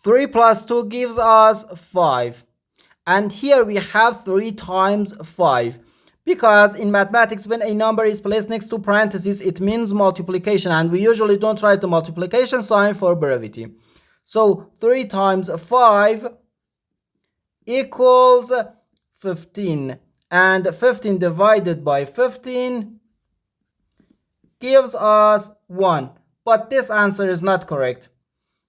3 plus 2 gives us 5. And here we have 3 times 5. Because in mathematics, when a number is placed next to parentheses, it means multiplication. And we usually don't write the multiplication sign for brevity. So 3 times 5 equals 15. And 15 divided by 15 gives us 1. But this answer is not correct.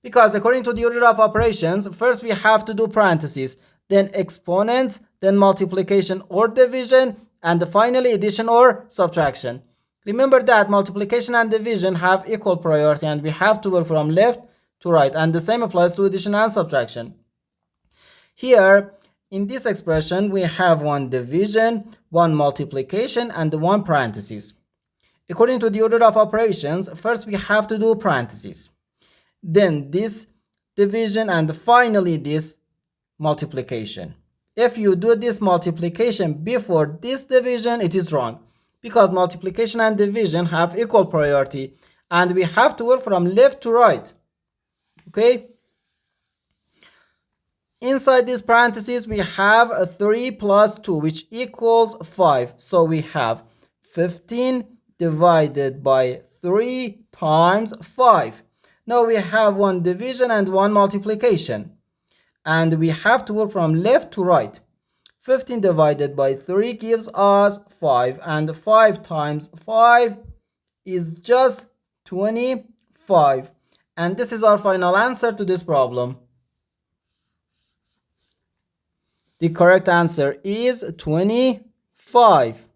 Because according to the order of operations, first we have to do parentheses, then exponents, then multiplication or division, and finally addition or subtraction. Remember that multiplication and division have equal priority and we have to work from left to right, and the same applies to addition and subtraction. Here in this expression we have one division, one multiplication, and one parentheses. According to the order of operations, first we have to do parentheses, then this division, and finally this multiplication. If you do this multiplication before this division, it is wrong, because multiplication and division have equal priority and we have to work from left to right. Okay, inside this parentheses we have a 3 plus 2, which equals 5. So we have 15 divided by 3 times 5. Now we have one division and one multiplication, and we have to work from left to right. 15 divided by 3 gives us 5, and 5 times 5 is just 25. And this is our final answer to this problem. The correct answer is 25.